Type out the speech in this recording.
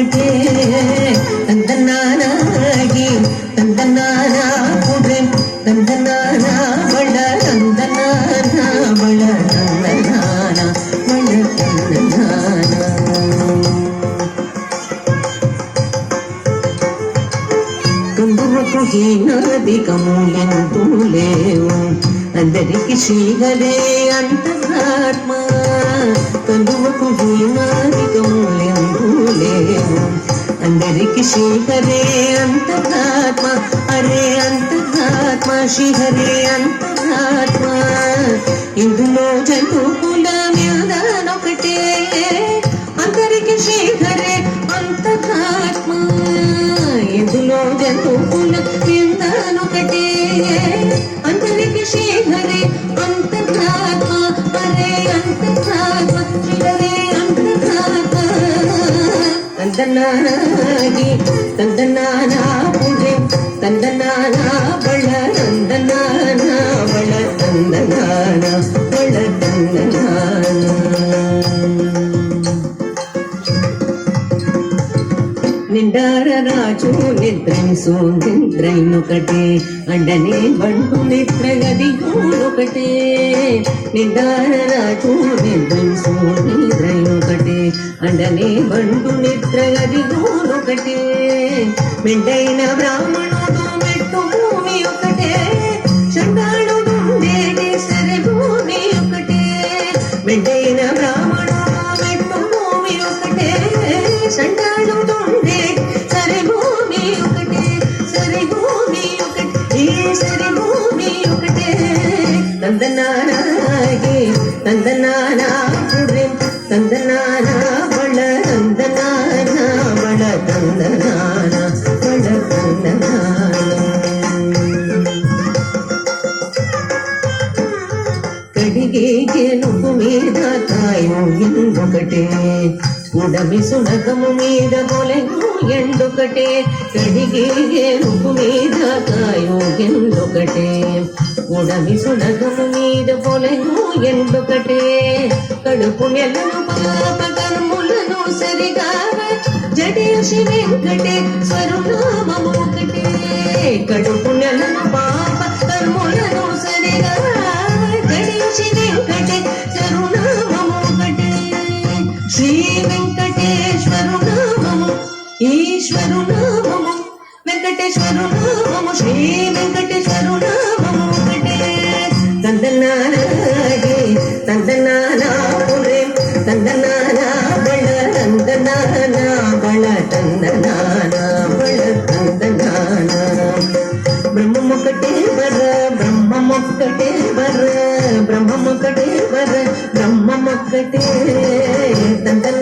ఒకటే తందనానాగి తందనాన పుడే తందనాన బళ తందనాన బళ తందనాన బళ తందనాన కందువకు హీనాదికము ఎంతూ లేవు అందరికి శ్రీహరే అంతరాత్మ కందువకు హీనాదికము ఎంతూ లేవు అందరికి శ్రీహరే అంతరాత్మ హరే అంతరాత్మ శ్రీహరే అంతరాత్మ ఇందులో జంతుకుల మీదనొకటే అందరికి శ్రీహరే అంతరాత్మ ఇందులో జంతుకుల మీదనొకటే అందరికి శ్రీహరే అంతరాత్మ హరే అంతరాత్మ శ్రీహరే అంతరాత్మ తందనానాగి తందనాన పుడే తందనాన బళ తందనాన బళ తందనాన బళ తందనాన నిండార రాజు నిద్రించు నిద్రైనొకటే అండనే బంటు నిద్రగదిగోనొకటే నిండార రాజు నిద్రించు నిద్రైనొకటే అండనే బంటు నిద్రగదిగోనొకటే మెండైన బ్రాహ్మణుడు మెట్టు భూమి ఒకటే చండాళుడు ఉండేటి సరి భూమి ఒకటే మెండైన బ్రాహ్మణుడు మెట్టు భూమి ఒకటే చండాళుడు సరి భూమి ఒకటే సరి భూమి ఒకటే సరి భూమి ఒకటే తందనానాగి తందనాన పుడే తందనాన బళ తందనాన బళ తందనాన బళ తందనాన కడిగే గెలుపు మీద కాయో ఎందొకటే ఉడమి సునకము మీద కొలెను ఎండొకటే కడిగే గెలుపు మీద కాయో ఎందొకటే ఉడమి సునకము మీద కొలెను ఎండొకటే కడుపు నెలను పాప కర్ములను సరిగా జడేసి వెంకటేశ్వరు నామము ఒకటే కడుపు నెలను పాప కర్ములను సరిగా జడేసి వెంకటేశ్వరు నామము ఒకటే శ్రీ వెంకటేశ్వరు నామము ఈశ్వరు నామము వెంకటేశ్వరు నామము శ్రీ వెంకటేశ్వరు నామము ఒకటే తందనానాగి తందనాన పుడే తందనాన బళ తందనాన బళ తందనాన బళ తందనాన బ్రహ్మమొక్కటే వర బ్రహ్మమొక్కటే వర బ్రహ్మమొక్కటే వర బ్రహ్మమొక్కటే తందన